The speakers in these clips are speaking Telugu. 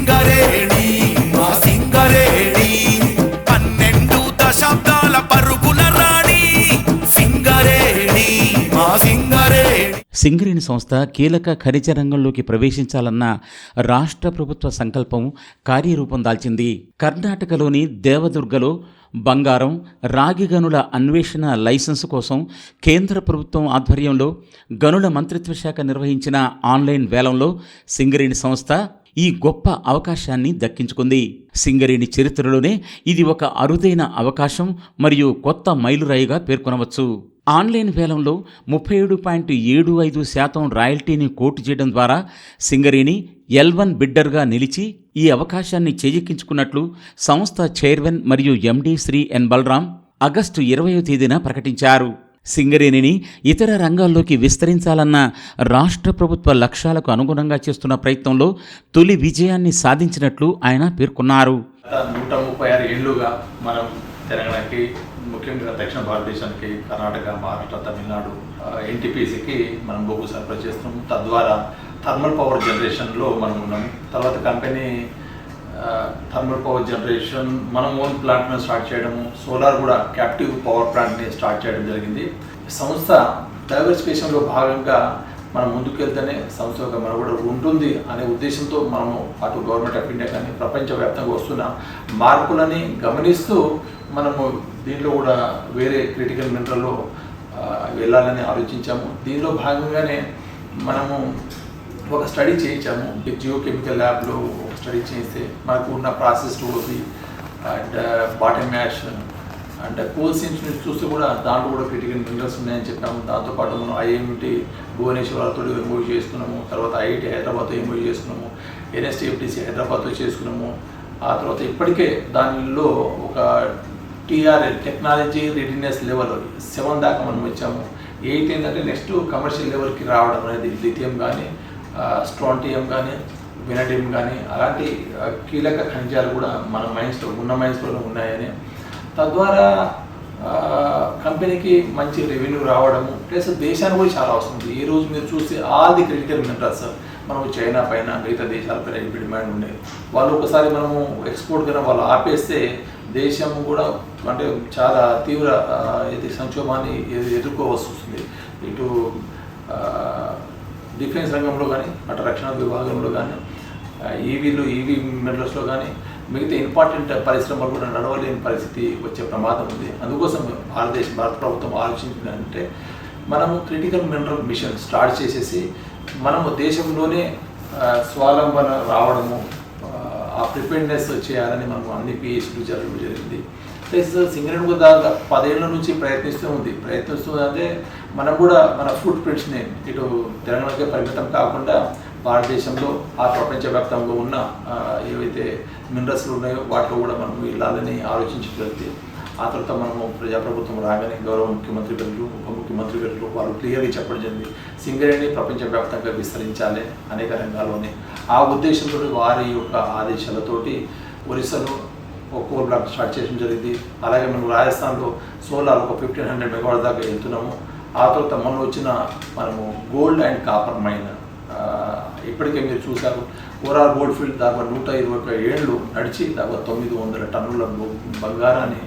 సింగరేణి మా సింగరేణి 12 దశాబ్దాల పరుగుల రాణి సింగరేణి మా సింగరేణి. సింగరేణి సంస్థ కీలక ఖనిజ రంగంలోకి ప్రవేశించాలన్న రాష్ట్ర ప్రభుత్వ సంకల్పం కార్యరూపం దాల్చింది. కర్ణాటకలోని దేవదుర్గలో బంగారం, రాగి గనుల అన్వేషణ లైసెన్సు కోసం కేంద్ర ప్రభుత్వం ఆధ్వర్యంలో గనుల మంత్రిత్వ శాఖ నిర్వహించిన ఆన్లైన్ వేలంలో సింగరేణి సంస్థ ఈ గొప్ప అవకాశాన్ని దక్కించుకుంది. సింగరేణి చరిత్రలోనే ఇది ఒక అరుదైన అవకాశం మరియు కొత్త మైలురాయిగా పేర్కొనవచ్చు. ఆన్లైన్ వేలంలో 37.75% రాయల్టీని కోటు చేయడం ద్వారా సింగరేణి L1 బిడ్డర్గా నిలిచి ఈ అవకాశాన్ని చేజిక్కించుకున్నట్లు సంస్థ చైర్మన్ మరియు ఎండీ శ్రీ ఎన్ బలరాం ఆగస్టు 20వ తేదీన ప్రకటించారు. సింగరేణిని ఇతర రంగాల్లోకి విస్తరించాలన్న రాష్ట్ర ప్రభుత్వ లక్ష్యాలకు అనుగుణంగా చేస్తున్న ప్రయత్నంలో తొలి విజయాన్ని సాధించినట్లు ఆయన పేర్కొన్నారు. 136 ఏళ్లుగా మనం తెలంగాణకి, ముఖ్యంగా దక్షిణ భారతదేశానికి కర్ణాటక, మహారాష్ట్ర, తమిళనాడు ఎన్టీపీసీకి మనం బొగ్గు సరఫరా చేస్తున్నాము. తద్వారా థర్మల్ పవర్ జనరేషన్లో మనం ఉన్నాము. తర్వాత కంపెనీ థర్మల్ పవర్ జనరేషన్ మనం ఓన్ ప్లాంట్ని స్టార్ట్ చేయడము, సోలార్ కూడా క్యాప్టివ్ పవర్ ప్లాంట్ని స్టార్ట్ చేయడం జరిగింది. సంస్థ డైవర్సిఫికేషన్లో భాగంగా మనం ముందుకెళ్తేనే సంస్థ యొక్క మనుగడ ఉంటుంది అనే ఉద్దేశంతో మనము అటు గవర్నమెంట్ ఆఫ్ ఇండియా కానీ ప్రపంచవ్యాప్తంగా వస్తున్న మార్పులని గమనిస్తూ మనము దీంట్లో కూడా వేరే క్రిటికల్ మినరల్లో వెళ్ళాలని ఆలోచించాము. దీనిలో భాగంగానే మనము ఒక స్టడీ చేయించాము. జియో కెమికల్ ల్యాబ్లో ఒక స్టడీ చేస్తే మనకు ఉన్న process OC and bottom mash and coal scenes నుంచి చూస్తే కూడా దాంట్లో కూడా క్రిటికల్ మినరల్స్ ఉన్నాయని చెప్పాము. దాంతోపాటు మనం ఐఐటి భువనేశ్వర్తో ఎంఓయూ చేసుకున్నాము. తర్వాత ఐఐటి హైదరాబాద్తో ఎంఓయూ చేసుకున్నాము. ఎన్ఎస్టీఎఫ్టీసీ హైదరాబాద్తో చేసుకున్నాము. ఆ తర్వాత ఇప్పటికే దానిలో ఒక TRL టెక్నాలజీ రెడీనెస్ లెవెల్ 7 దాకా మనం వచ్చాము. 8 ఏంటంటే నెక్స్ట్ కమర్షియల్ లెవెల్కి రావడం అనేది లిథియం కానీ, స్ట్రాంటియం కానీ, వెనడియం కానీ అలాంటి కీలక ఖనిజాలు కూడా మన మైన్స్లో ఉన్నాయని, తద్వారా కంపెనీకి మంచి రెవెన్యూ రావడము ప్లస్ దేశానికి కూడా చాలా అవసరం ఉంది. ఈ రోజు మీరు చూస్తే ఆల్ ది క్రిటికల్ మినరల్స్ మనం చైనా పైన, మిగతా దేశాలపైన ఇప్పుడు డిమాండ్ ఉండేది. వాళ్ళు ఒకసారి మనము ఎక్స్పోర్ట్ కన్నా వాళ్ళు ఆపేస్తే దేశం కూడా అంటే చాలా తీవ్ర సంక్షోభాన్ని ఎదుర్కోవాల్సి వస్తుంది. ఇటు డిఫెన్స్ రంగంలో కానీ, అటు రక్షణ విభాగంలో కానీ, ఈవీ మినరల్స్లో కానీ మిగతా ఇంపార్టెంట్ పరిశ్రమలు కూడా నడవలేని పరిస్థితి వచ్చే ప్రమాదం ఉంది. అందుకోసం భారత ప్రభుత్వం ఆలోచించిందంటే మనము క్రిటికల్ మినరల్ మిషన్ స్టార్ట్ చేసేసి మనము దేశంలోనే స్వావలంబన రావడము, ఆ ప్రిపేర్నెస్ చేయాలని మనము అన్ని PhDలు జరగడం జరిగింది. ప్లస్ సింగరేణి కూడా దాదాపు 10 ఏళ్ల నుంచి ప్రయత్నిస్తుందంటే మనం కూడా మన ఫుడ్ ప్రింట్స్ని ఇటు తెలంగాణకే పరిమితం కాకుండా భారతదేశంలో ఆ ప్రపంచవ్యాప్తంగా ఉన్న ఏవైతే మినరల్స్లు ఉన్నాయో వాటిలో కూడా మనం వెళ్ళాలని ఆలోచించగలిగితే ఆ తర్వాత మనము ప్రజాప్రభుత్వం రాగానే గౌరవ ముఖ్యమంత్రి గారు, ఉప ముఖ్యమంత్రి గారు వాళ్ళు క్లియర్గా చెప్పడం జరిగింది. సింగరేణి ప్రపంచవ్యాప్తంగా విస్తరించాలి అనేక రంగాల్లోనే. ఆ ఉద్దేశంతో వారి యొక్క ఆదేశాలతోటి ఒరిస్సాలో ఒక కోల్ బ్లాక్ స్టార్ట్ చేయడం జరిగింది. అలాగే మనం రాజస్థాన్లో సోలార్ ఒక 1500 మెగావాట్ దాకా వెళ్తున్నాము. ఆ తర్వాత మొన్న వచ్చిన మనము గోల్డ్ అండ్ కాపర్ మైన్ ఇప్పటికే మీరు చూశారు. ఓవరాల్ గోల్డ్ ఫీల్డ్ దాదాపు 121 ఏళ్ళు నడిచి దాదాపు 900 టన్నుల బంగారాన్ని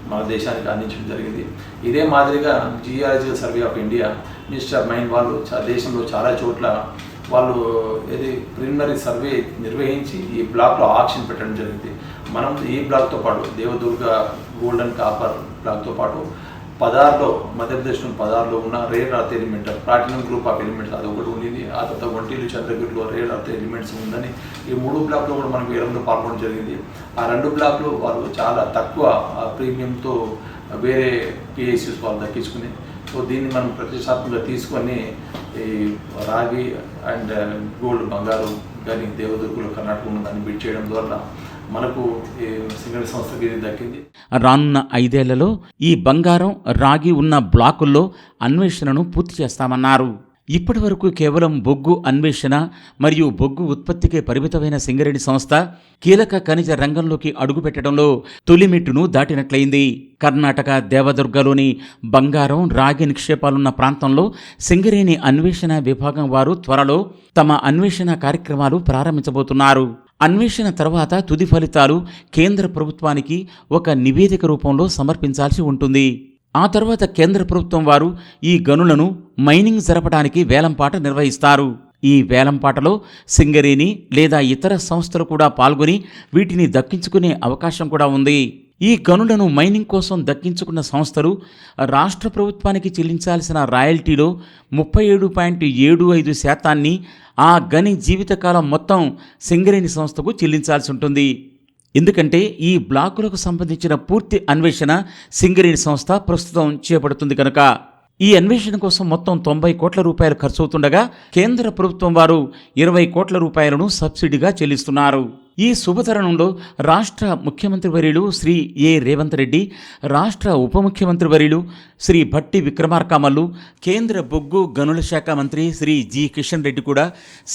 మన దేశానికి అందించడం జరిగింది. ఇదే మాదిరిగా geological survey of India, minister of mine వాళ్ళు దేశంలో చాలా చోట్ల వాళ్ళు ప్రిలిమినరీ సర్వే నిర్వహించి ఈ బ్లాక్లో ఆక్షన్ పెట్టడం జరిగింది. మనం ఈ బ్లాక్తో పాటు దేవదుర్గ గోల్డ్ అండ్ కాపర్ బ్లాక్తో పాటు పదార్లో, మధ్యప్రదేశ్లో పదార్లో ఉన్న rare earth element, platinum group of elements అది ఒకటి ఉండింది. ఆ తర్వాత ఒంటిలు, చంద్రగిరిలో రేర్ అర్త్ ఎలిమెంట్స్ ఉందని ఈ 3 బ్లాక్లో కూడా మనకు వేలంలో పాల్గొనడం జరిగింది. ఆ 2 బ్లాక్లు వాళ్ళు చాలా తక్కువ ప్రీమియంతో వేరే PSUs వాళ్ళు దక్కించుకుని, సో దీన్ని మనం ప్రతిష్టాత్మకంగా తీసుకొని ఈ రాగి అండ్ గోల్డ్ బంగారు కానీ దేవదుర్గలో కర్ణాటకలో దాన్ని బిడ్ చేయడం ద్వారా మనకు సింగరేణి సంస్థకి దక్కింది. రానున్న 5 ఏళ్లలో ఈ బంగారం, రాగి ఉన్న బ్లాకుల్లో అన్వేషణను పూర్తి చేస్తామన్నారు. ఇప్పటి వరకు కేవలం బొగ్గు అన్వేషణ మరియు బొగ్గు ఉత్పత్తికే పరిమితమైన సింగరేణి సంస్థ కీలక ఖనిజ రంగంలోకి అడుగుపెట్టడంలో తొలిమెట్టును దాటినట్లయింది. కర్ణాటక దేవదుర్గలోని బంగారం, రాగి నిక్షేపాలున్న ప్రాంతంలో సింగరేణి అన్వేషణ విభాగం వారు త్వరలో తమ అన్వేషణ కార్యక్రమాలు ప్రారంభించబోతున్నారు. అన్వేషణ తర్వాత తుది ఫలితాలు కేంద్ర ప్రభుత్వానికి ఒక నివేదిక రూపంలో సమర్పించాల్సి ఉంటుంది. ఆ తర్వాత కేంద్ర ప్రభుత్వం వారు ఈ గనులను మైనింగ్ జరపడానికి వేలంపాట నిర్వహిస్తారు. ఈ వేలంపాటలో సింగరేణి లేదా ఇతర సంస్థలు కూడా పాల్గొని వీటిని దక్కించుకునే అవకాశం కూడా ఉంది. ఈ గనులను మైనింగ్ కోసం దక్కించుకున్న సంస్థలు రాష్ట్ర ప్రభుత్వానికి చెల్లించాల్సిన రాయల్టీలో 37.75% ఆ గని జీవితకాలం మొత్తం సింగరేణి సంస్థకు చెల్లించాల్సి ఉంటుంది. ఎందుకంటే ఈ బ్లాకులకు సంబంధించిన పూర్తి అన్వేషణ సింగరేణి సంస్థ ప్రస్తుతం చేపడుతుంది కనుక. ఈ అన్వేషణ కోసం మొత్తం 90 కోట్ల రూపాయలు ఖర్చవుతుండగా కేంద్ర ప్రభుత్వం వారు 20 కోట్ల రూపాయలను సబ్సిడీగా చెల్లిస్తున్నారు. ఈ శుభతరుణంలో రాష్ట్ర ముఖ్యమంత్రి వర్యులు శ్రీ ఏ రేవంత్ రెడ్డి, రాష్ట్ర ఉప ముఖ్యమంత్రి వర్యులు శ్రీ భట్టి విక్రమార్కమల్లు, కేంద్ర బొగ్గు గనుల శాఖ మంత్రి శ్రీ జి కిషన్ రెడ్డి కూడా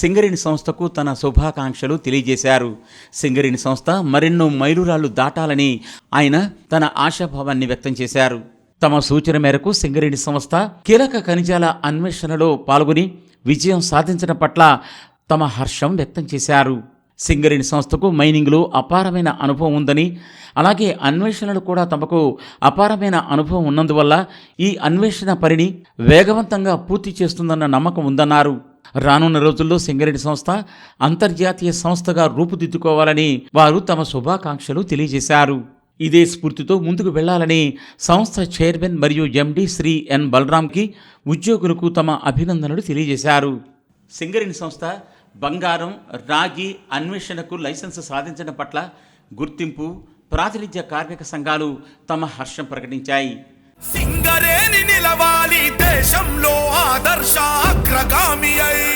సింగరేణి సంస్థకు తన శుభాకాంక్షలు తెలియజేశారు. సింగరేణి సంస్థ మరెన్నో మైలురాళ్లు దాటాలని ఆయన తన ఆశాభావాన్ని వ్యక్తం చేశారు. తమ సూచన మేరకు సింగరేణి సంస్థ కీలక ఖనిజాల అన్వేషణలో పాల్గొని విజయం సాధించడం పట్ల తమ హర్షం వ్యక్తం చేశారు. సింగరేణి సంస్థకు మైనింగ్లో అపారమైన అనుభవం ఉందని, అలాగే అన్వేషణలు కూడా తమకు అపారమైన అనుభవం ఉన్నందువల్ల ఈ అన్వేషణ పనిని వేగవంతంగా పూర్తి చేస్తుందన్న నమ్మకం ఉందన్నారు. రానున్న రోజుల్లో సింగరేణి సంస్థ అంతర్జాతీయ సంస్థగా రూపుదిద్దుకోవాలని వారు తమ శుభాకాంక్షలు తెలియజేశారు. ఇదే స్ఫూర్తితో ముందుకు వెళ్లాలని సంస్థ చైర్మన్ మరియు ఎండి శ్రీ ఎన్ బలరాంకి ఉద్యోగులకు తమ అభినందనలు తెలియజేశారు. సింగరేణి సంస్థ బంగారం, రాగి అన్వేషణకు లైసెన్స్ సాధించడం పట్ల గుర్తింపు, ప్రాతినిధ్య కార్మిక సంఘాలు తమ హర్షం ప్రకటించాయి. సింగరేణి నిలవాలి దేశంలో ఆదర్శ అగ్రగామి అయి